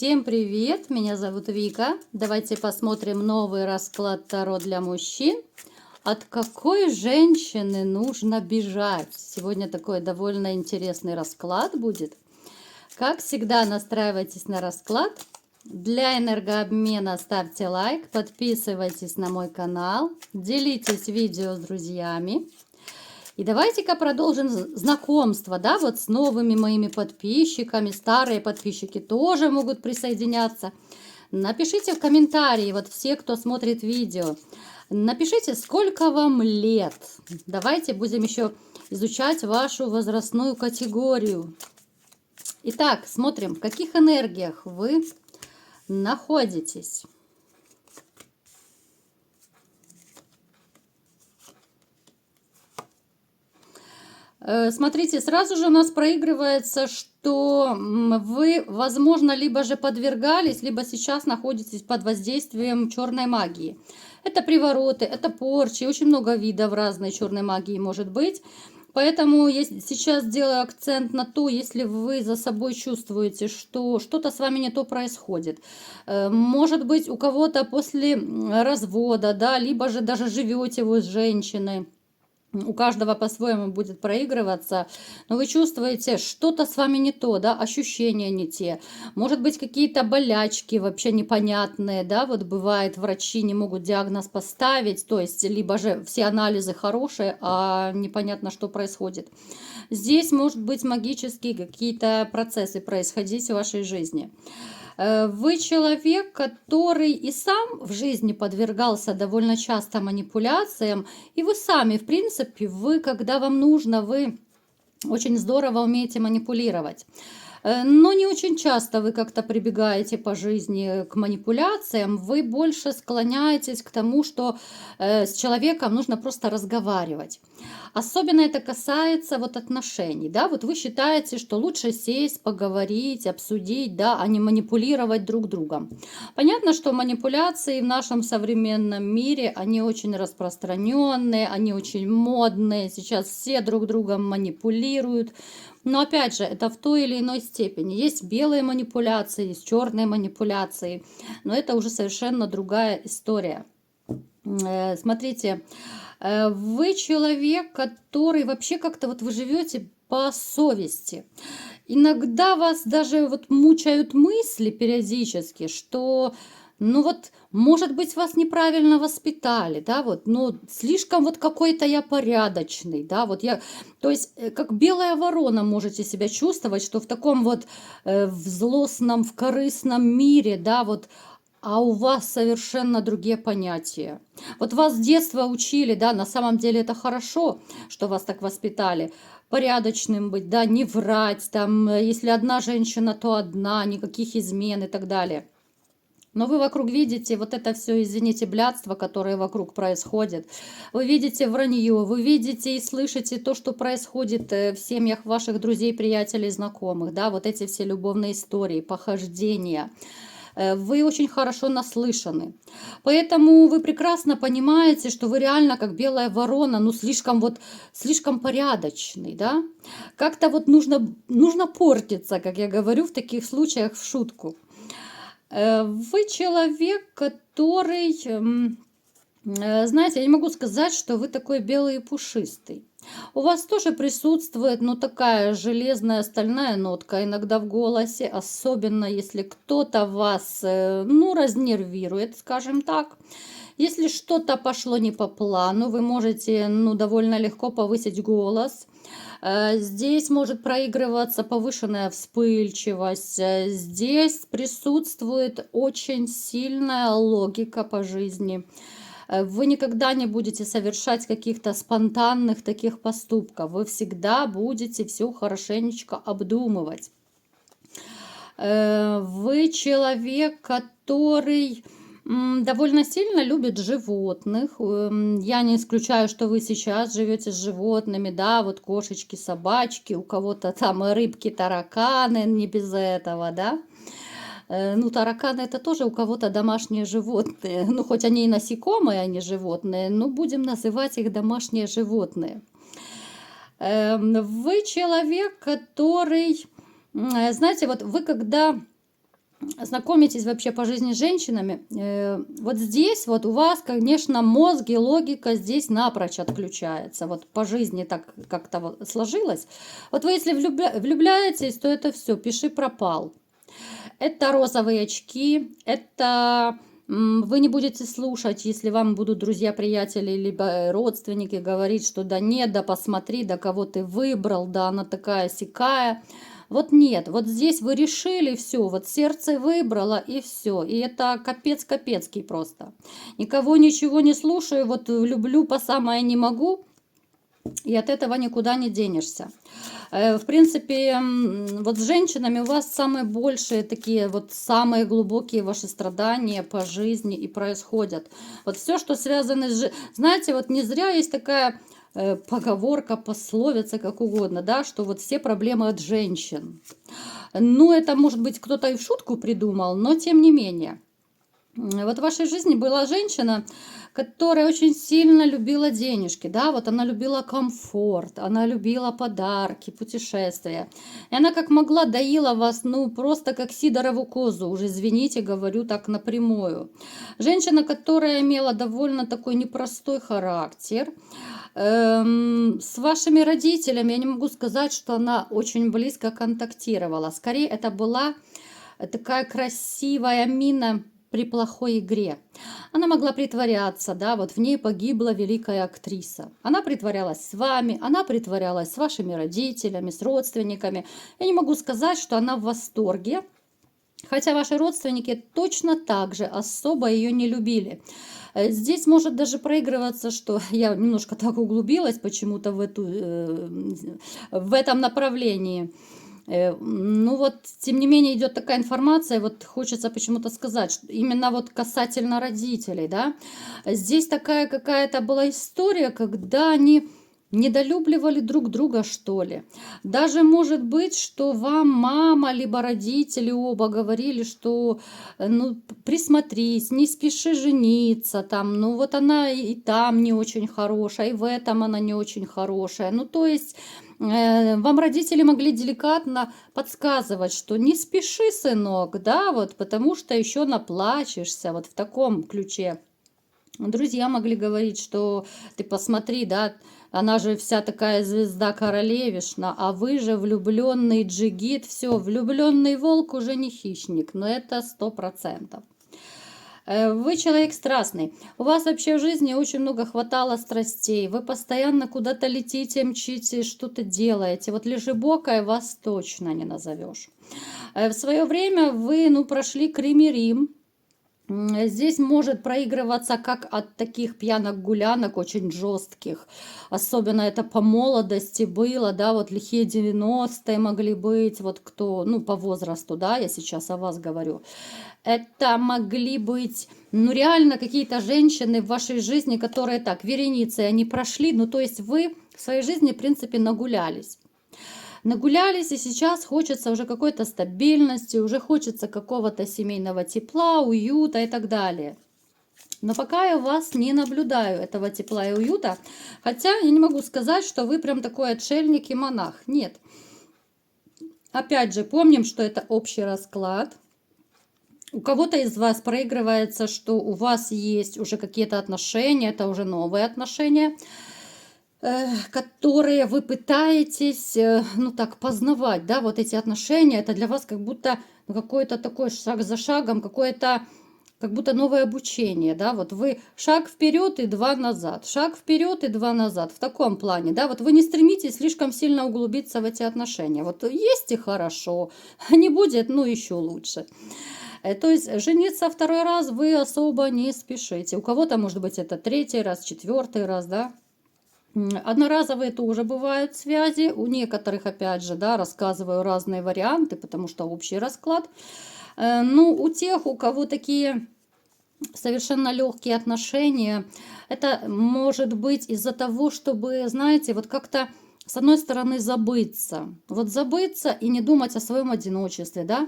Всем привет! Меня зовут Вика. Давайте посмотрим новый расклад Таро для мужчин. От какой женщины нужно бежать? Сегодня такой довольно интересный расклад будет. Как всегда, настраивайтесь на расклад. Для энергообмена ставьте лайк, подписывайтесь на мой канал, делитесь видео с друзьями. И давайте-ка продолжим знакомство, да, вот с новыми моими подписчиками. Старые подписчики тоже могут присоединяться. Напишите в комментарии, вот все, кто смотрит видео, напишите, сколько вам лет. Давайте будем еще изучать вашу возрастную категорию. Итак, смотрим, в каких энергиях вы находитесь. Смотрите, сразу же у нас проигрывается, что вы, возможно, либо же подвергались, либо сейчас находитесь под воздействием черной магии. Это привороты, это порчи, очень много видов разной черной магии может быть. Поэтому я сейчас делаю акцент на то, если вы за собой чувствуете, что что-то с вами не то происходит. Может быть, у кого-то после развода, да, либо же даже живете вы с женщиной. У каждого по-своему будет проигрываться, но вы чувствуете, что-то с вами не то, да, ощущения не те. Может быть, какие-то болячки вообще непонятные, да, вот бывает, врачи не могут диагноз поставить, то есть, либо же все анализы хорошие, а непонятно, что происходит. Здесь, может быть, магические какие-то процессы происходить в вашей жизни. Вы человек, который и сам в жизни подвергался довольно часто манипуляциям, и вы сами, в принципе, когда вам нужно, вы очень здорово умеете манипулировать. Но не очень часто вы как-то прибегаете по жизни к манипуляциям, вы больше склоняетесь к тому, что с человеком нужно просто разговаривать. Особенно это касается вот отношений, да, вот вы считаете, что лучше сесть, поговорить, обсудить, да, а не манипулировать друг другом. Понятно, что манипуляции в нашем современном мире, они очень распространенные, они очень модные, сейчас все друг другом манипулируют. Но опять же, это в той или иной степени. Есть белые манипуляции, есть черные манипуляции, но это уже совершенно другая история. Смотрите, вы человек, который вообще как-то вот вы живете по совести. Иногда вас даже вот мучают мысли периодически, что, ну вот, может быть, вас неправильно воспитали, да, вот, но слишком вот какой-то я порядочный, да, вот я, то есть, как белая ворона можете себя чувствовать, что в таком вот в злостном, в корыстном мире, да, вот, а у вас совершенно другие понятия. Вот вас с детства учили, да, на самом деле это хорошо, что вас так воспитали. Порядочным быть, да, не врать, там, если одна женщина, то одна, никаких измен и так далее. Но вы вокруг видите вот это все, извините, блядство, которое вокруг происходит. Вы видите вранье, вы видите и слышите то, что происходит в семьях ваших друзей, приятелей, знакомых, да, вот эти все любовные истории, похождения. Вы очень хорошо наслышаны. Поэтому вы прекрасно понимаете, что вы реально как белая ворона, ну слишком порядочный, да? Как-то вот нужно портиться, как я говорю в таких случаях в шутку. Вы человек, который, знаете, я не могу сказать, что вы такой белый и пушистый. У вас тоже присутствует, ну, такая железная, стальная нотка иногда в голосе, особенно если кто-то вас, ну, разнервирует, скажем так. Если что-то пошло не по плану, вы можете, ну, довольно легко повысить голос. Здесь может проигрываться повышенная вспыльчивость. Здесь присутствует очень сильная логика по жизни. Вы никогда не будете совершать каких-то спонтанных таких поступков. Вы всегда будете все хорошенечко обдумывать. Вы человек, который довольно сильно любит животных. Я не исключаю, что вы сейчас живете с животными, да, вот кошечки, собачки, у кого-то там рыбки, тараканы, не без этого, да. Ну, тараканы это тоже у кого-то домашние животные. Ну, хоть они и насекомые, а не животные, но будем называть их домашние животные. Вы человек, который, знаете, вот вы когда знакомитесь вообще по жизни с женщинами, вот здесь вот у вас, конечно, мозг и логика здесь напрочь отключается. Вот по жизни так как-то вот сложилось. Вот вы если влюбляетесь, то это все, пиши пропал. Это розовые очки, это вы не будете слушать, если вам будут друзья, приятели, либо родственники говорить, что да нет, да посмотри, да кого ты выбрал, да она такая сякая. Вот нет, вот здесь вы решили все, вот сердце выбрало и все. И это капец капецкий просто. Никого ничего не слушаю, вот люблю по самое не могу, и от этого никуда не денешься. В принципе, вот с женщинами у вас самые большие такие, вот самые глубокие ваши страдания по жизни и происходят. Вот все, что связано с... Знаете, вот не зря есть такая поговорка, пословица, как угодно, да, что вот все проблемы от женщин. Ну, это, может быть, кто-то и в шутку придумал, но тем не менее. Вот в вашей жизни была женщина, которая очень сильно любила денежки, да, вот она любила комфорт, она любила подарки, путешествия. И она как могла доила вас, ну, просто как сидорову козу, уже извините, говорю так напрямую. Женщина, которая имела довольно такой непростой характер, с вашими родителями, я не могу сказать, что она очень близко контактировала. Скорее, это была такая красивая мина при плохой игре. Она могла притворяться, да, вот в ней погибла великая актриса. Она притворялась с вами, она притворялась с вашими родителями, с родственниками. Я не могу сказать, что она в восторге, хотя ваши родственники точно так же особо ее не любили. Здесь может даже проигрываться, что я немножко так углубилась почему-то в этом направлении. Ну вот, тем не менее, идет такая информация, вот хочется почему-то сказать, что именно вот касательно родителей, да, здесь такая какая-то была история, когда они недолюбливали друг друга, что ли. Даже может быть, что вам мама, либо родители оба говорили, что ну, присмотрись, не спеши жениться, там, ну вот она и там не очень хорошая, и в этом она не очень хорошая. Ну, то есть вам родители могли деликатно подсказывать, что не спеши, сынок, да, вот, потому что еще наплачешься, вот в таком ключе. Друзья могли говорить, что ты посмотри, да, она же вся такая звезда королевишна, а вы же влюбленный джигит, все, влюбленный волк уже не хищник, но это 100%. Вы человек страстный. У вас вообще в жизни очень много хватало страстей. Вы постоянно куда-то летите, мчите, что-то делаете. Вот лежебокой вас точно не назовешь. В свое время вы, ну, прошли Крым и Рим. Здесь может проигрываться как от таких пьянок-гулянок очень жестких. Особенно это по молодости было, да, вот лихие 90-е могли быть, вот кто, ну, по возрасту, да, я сейчас о вас говорю. Это могли быть, ну, реально какие-то женщины в вашей жизни, которые так, вереницей они прошли, ну, то есть вы в своей жизни, в принципе, нагулялись. Нагулялись, и сейчас хочется уже какой-то стабильности, уже хочется какого-то семейного тепла, уюта и так далее. Но пока я у вас не наблюдаю этого тепла и уюта, хотя я не могу сказать, что вы прям такой отшельник и монах. Нет. Опять же, помним, что это общий расклад. У кого-то из вас проигрывается, что у вас есть уже какие-то отношения, это уже новые отношения, которые вы пытаетесь, ну так, познавать, да, вот эти отношения, это для вас как будто ну, какой-то такой шаг за шагом, какое-то, как будто новое обучение, да, вот вы шаг вперед и два назад, шаг вперед и два назад, в таком плане, да, вот вы не стремитесь слишком сильно углубиться в эти отношения, вот есть и хорошо, не будет, ну еще лучше. То есть жениться второй раз вы особо не спешите, у кого-то, может быть, это третий раз, четвертый раз, да. Одноразовые тоже бывают связи, у некоторых, опять же, да, рассказываю разные варианты, потому что общий расклад. Ну, у тех, у кого такие совершенно легкие отношения, это может быть из-за того, чтобы, знаете, вот как-то с одной стороны забыться, вот забыться и не думать о своем одиночестве, да.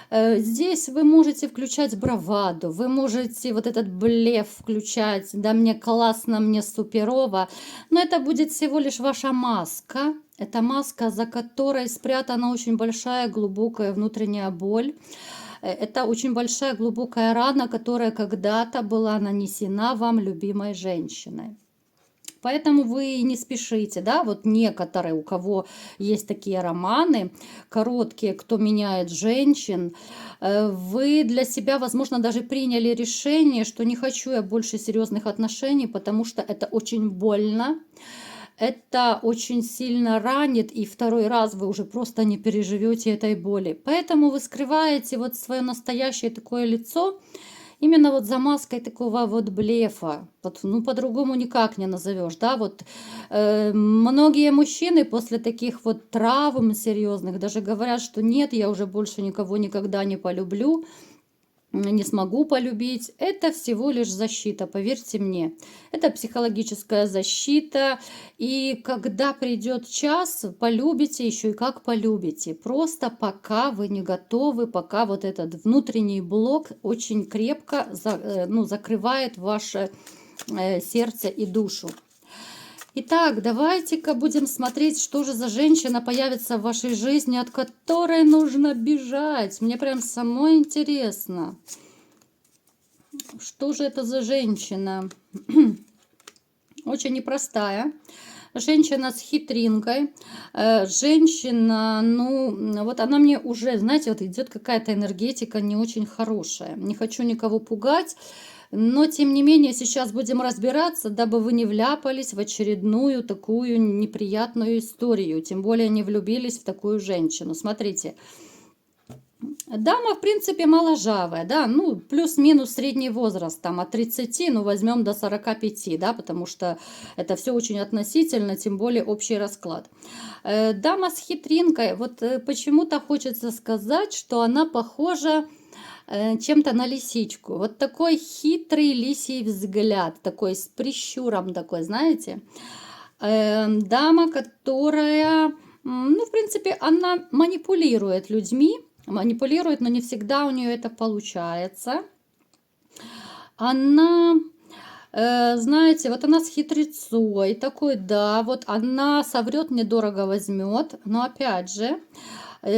Здесь вы можете включать браваду, вы можете вот этот блеф включать, да, мне классно, мне суперово, но это будет всего лишь ваша маска, Это маска, за которой спрятана очень большая глубокая внутренняя боль. Это очень большая глубокая рана, которая когда-то была нанесена вам любимой женщиной. Поэтому вы не спешите, да, вот некоторые, у кого есть такие романы, короткие, кто меняет женщин, вы для себя, возможно, даже приняли решение, что не хочу я больше серьезных отношений, потому что это очень больно, это очень сильно ранит, и второй раз вы уже просто не переживете этой боли. Поэтому вы скрываете вот свое настоящее такое лицо, именно вот за маской такого вот блефа, вот, ну по-другому никак не назовешь, да, вот многие мужчины после таких вот травм серьезных даже говорят, что нет, я уже больше никого никогда не полюблю, не смогу полюбить. Это всего лишь защита, поверьте мне. Это психологическая защита. И когда придет час, полюбите еще и как полюбите. Просто пока вы не готовы, пока вот этот внутренний блок очень крепко закрывает ваше сердце и душу. Итак, давайте-ка будем смотреть, что же за женщина появится в вашей жизни, от которой нужно бежать. Мне прям самой интересно. Что же это за женщина? Очень непростая. Женщина с хитринкой. Женщина, ну, вот она мне уже, знаете, вот идет какая-то энергетика не очень хорошая. Не хочу никого пугать. Но, тем не менее, сейчас будем разбираться, дабы вы не вляпались в очередную такую неприятную историю. Тем более не влюбились в такую женщину. Смотрите. Дама, в принципе, моложавая, да, ну, плюс-минус средний возраст, там, от 30, ну, возьмем до 45, да, потому что это все очень относительно, тем более общий расклад. Дама с хитринкой, вот почему-то хочется сказать, что она похожа чем-то на лисичку. Вот такой хитрый лисий взгляд, такой с прищуром такой, знаете. Дама, которая, ну, в принципе, она манипулирует людьми, манипулирует, но не всегда у нее это получается. Она, знаете, вот она с хитрецой такой, да, вот она соврет, недорого возьмет, но опять же,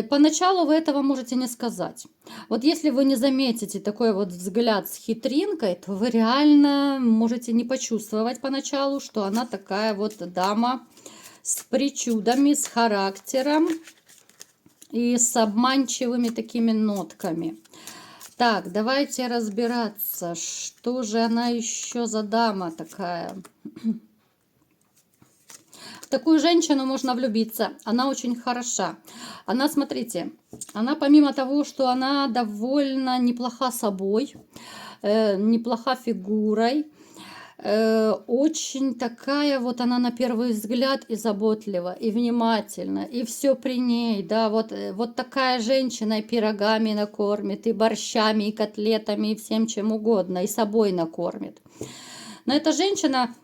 поначалу вы этого можете не сказать. Вот если вы не заметите такой вот взгляд с хитринкой, то вы реально можете не почувствовать поначалу, что она такая вот дама с причудами, с характером и с обманчивыми такими нотками. Так, давайте разбираться, что же она еще за дама такая. В такую женщину можно влюбиться, она очень хороша. Она, смотрите, она помимо того, что она довольно неплоха собой, неплоха фигурой, очень такая вот она на первый взгляд и заботлива, и внимательна, и все при ней, да, вот такая женщина и пирогами накормит, и борщами, и котлетами, и всем чем угодно, и собой накормит. Но эта женщина,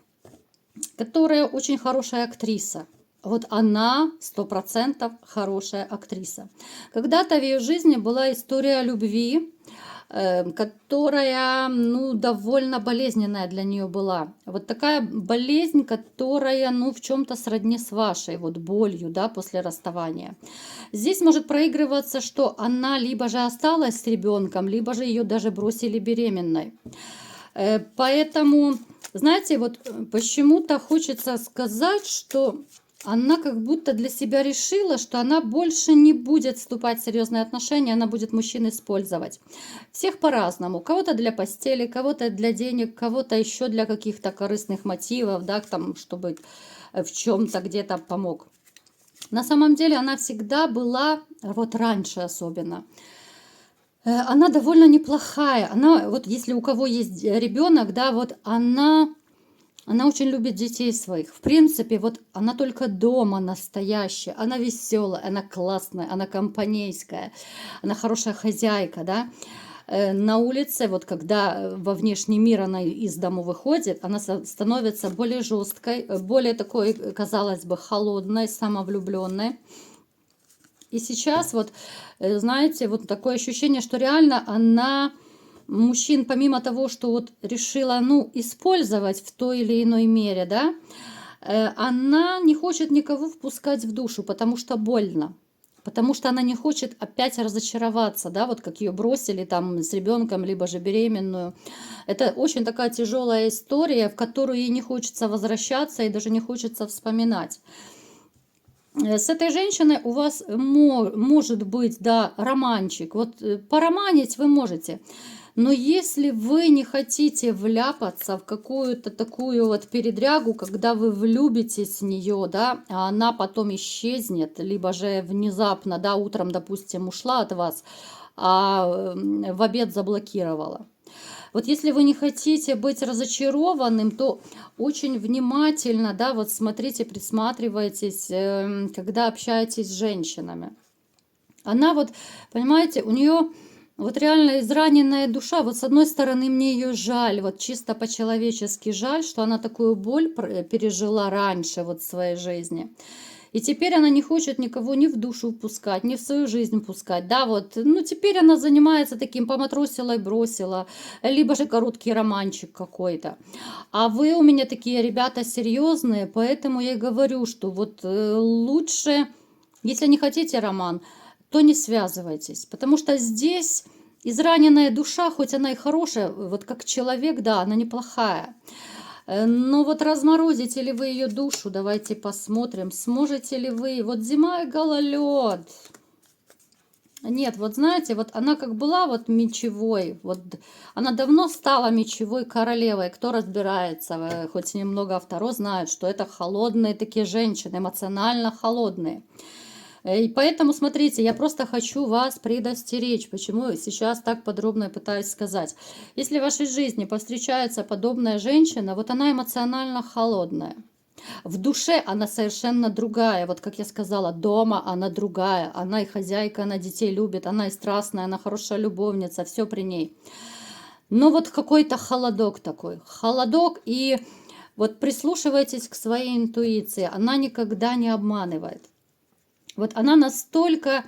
которая очень хорошая актриса. Вот она 100% хорошая актриса. Когда-то в ее жизни была история любви, которая, ну, довольно болезненная для нее была. Вот такая болезнь, которая, ну, в чем-то сродни с вашей вот болью, да, после расставания. Здесь может проигрываться, что она либо же осталась с ребенком, либо же ее даже бросили беременной. Поэтому, знаете, вот почему-то хочется сказать, что она как будто для себя решила, что она больше не будет вступать в серьезные отношения, она будет мужчин использовать. Всех по-разному. Кого-то для постели, кого-то для денег, кого-то еще для каких-то корыстных мотивов, да, там, чтобы в чем-то где-то помог. На самом деле она всегда была, вот раньше особенно, она довольно неплохая. Она, вот если у кого есть ребенок, да, вот она очень любит детей своих. В принципе, вот она только дома настоящая. Она веселая, она классная, она компанейская, она хорошая хозяйка, да. На улице, вот когда во внешний мир она из дому выходит, она становится более жесткой, более такой, казалось бы, холодной, самовлюбленной. И сейчас вот, знаете, вот такое ощущение, что реально она мужчин, помимо того, что вот решила, ну, использовать в той или иной мере, да, Она не хочет никого впускать в душу, потому что больно. Потому что она не хочет опять разочароваться, да, вот как ее бросили там с ребенком, либо же беременную. Это очень такая тяжелая история, в которую ей не хочется возвращаться и даже не хочется вспоминать. С этой женщиной у вас может быть, да, романчик. Вот пороманить вы можете. Но если вы не хотите вляпаться в какую-то такую вот передрягу, когда вы влюбитесь в нее, да, а она потом исчезнет, либо же внезапно, да, утром, допустим, ушла от вас, а в обед заблокировала. Вот если вы не хотите быть разочарованным, то очень внимательно, да, вот смотрите, присматривайтесь, когда общаетесь с женщинами. Она вот, понимаете, у нее вот реально израненная душа. Вот с одной стороны мне ее жаль, вот чисто по-человечески жаль, что она такую боль пережила раньше вот в своей жизни. И теперь она не хочет никого ни в душу пускать, ни в свою жизнь пускать. Да, вот, ну теперь она занимается таким поматросила и бросила, либо же короткий романчик какой-то. А вы у меня такие ребята серьезные, поэтому я и говорю, что вот лучше, если не хотите роман, то не связывайтесь. Потому что здесь израненная душа, хоть она и хорошая, вот как человек, да, она неплохая. Но вот разморозите ли вы ее душу, давайте посмотрим, сможете ли вы. Вот зима и гололед. Нет, вот знаете, вот она как была вот мечевой, вот она давно стала мечевой королевой. Кто разбирается, хоть немного второй знает, что это холодные такие женщины, эмоционально холодные. И поэтому, смотрите, я просто хочу вас предостеречь, почему сейчас так подробно пытаюсь сказать. Если в вашей жизни повстречается подобная женщина, вот она эмоционально холодная. В душе она совершенно другая. Вот как я сказала, дома она другая. Она и хозяйка, она детей любит, она и страстная, она хорошая любовница, все при ней. Но вот какой-то холодок такой. Холодок, и вот прислушивайтесь к своей интуиции. Она никогда не обманывает. Вот она настолько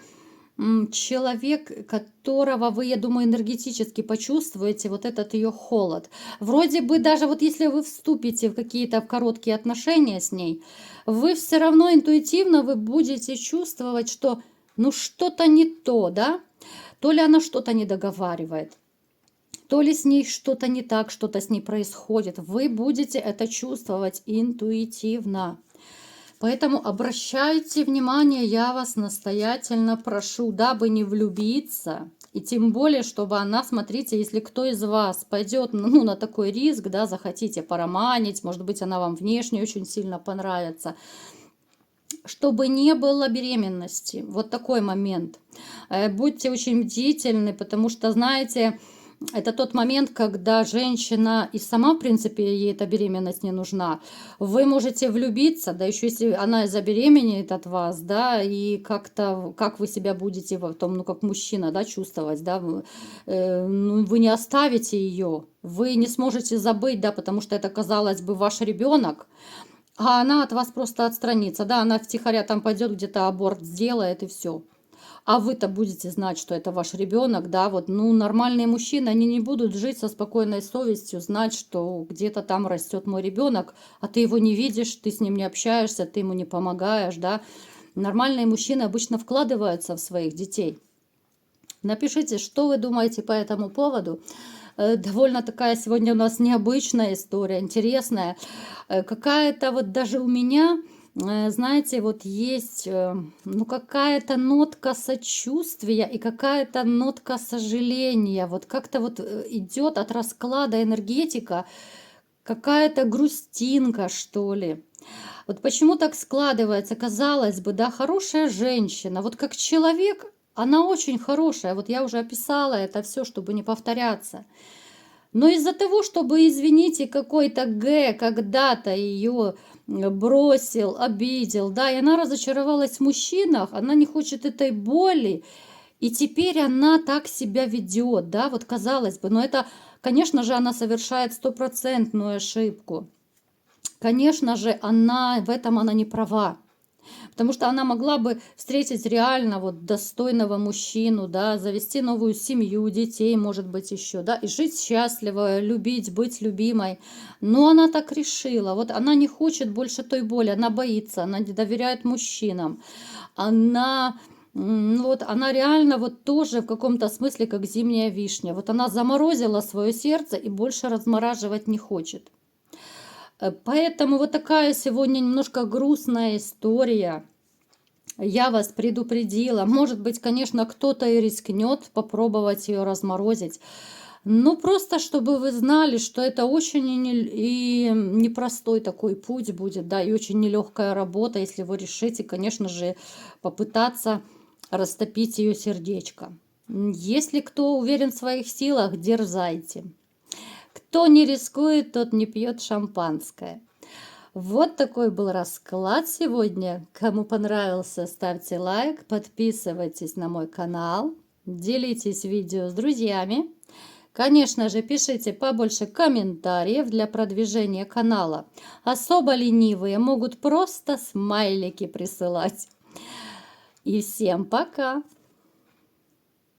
человек, которого вы, я думаю, энергетически почувствуете, вот этот ее холод. Вроде бы даже вот если вы вступите в какие-то короткие отношения с ней, вы все равно интуитивно вы будете чувствовать, что ну что-то не то, да? То ли она что-то не договаривает, то ли с ней что-то не так, что-то с ней происходит. Вы будете это чувствовать интуитивно. Поэтому обращайте внимание, я вас настоятельно прошу, дабы не влюбиться. И тем более, чтобы она, смотрите, если кто из вас пойдет ну, на такой риск, да, захотите пороманить, может быть, она вам внешне очень сильно понравится, чтобы не было беременности. Вот такой момент. Будьте очень бдительны, потому что, знаете, это тот момент, когда женщина и сама, в принципе, ей эта беременность не нужна. Вы можете влюбиться, да еще если она забеременеет от вас, да, и как-то, как вы себя будете в том, ну, как мужчина, да, чувствовать, да, ну, вы не оставите ее, вы не сможете забыть, да, потому что это, казалось бы, ваш ребенок, а она от вас просто отстранится, да, она втихаря там пойдет где-то аборт сделает и все. А вы-то будете знать, что это ваш ребенок, да, вот, ну, нормальные мужчины, они не будут жить со спокойной совестью, знать, что где-то там растет мой ребенок, а ты его не видишь, ты с ним не общаешься, ты ему не помогаешь, да. Нормальные мужчины обычно вкладываются в своих детей. Напишите, что вы думаете по этому поводу. Довольно такая сегодня у нас необычная история, интересная. Какая-то вот даже у меня... Знаете, вот есть ну, какая-то нотка сочувствия и какая-то нотка сожаления. Вот как-то вот идет от расклада энергетика какая-то грустинка, что ли. Вот почему так складывается? Казалось бы, да, хорошая женщина, вот как человек, она очень хорошая. Вот я уже описала это все, чтобы не повторяться. Но из-за того, чтобы, извините, какой-то когда-то ее бросил, обидел, да, и она разочаровалась в мужчинах, она не хочет этой боли, и теперь она так себя ведет, да, вот казалось бы, но это, конечно же, она совершает стопроцентную ошибку. Конечно же, в этом она не права. Потому что она могла бы встретить реально вот достойного мужчину, да, завести новую семью, детей, может быть, еще, да, и жить счастливо, любить, быть любимой. Но она так решила. Вот она не хочет больше той боли, она боится, она не доверяет мужчинам. Она, вот, она реально вот тоже в каком-то смысле как зимняя вишня. Вот она заморозила свое сердце и больше размораживать не хочет. Поэтому вот такая сегодня немножко грустная история. Я вас предупредила. Может быть, конечно, кто-то и рискнет попробовать ее разморозить. Ну, просто чтобы вы знали, что это очень и непростой такой путь будет, да, и очень нелегкая работа, если вы решите, конечно же, попытаться растопить ее сердечко. Если кто уверен в своих силах, дерзайте. Кто не рискует, тот не пьет шампанское. Вот такой был расклад сегодня. Кому понравился, ставьте лайк, подписывайтесь на мой канал, делитесь видео с друзьями. Конечно же, пишите побольше комментариев для продвижения канала. Особо ленивые могут просто смайлики присылать. И всем пока!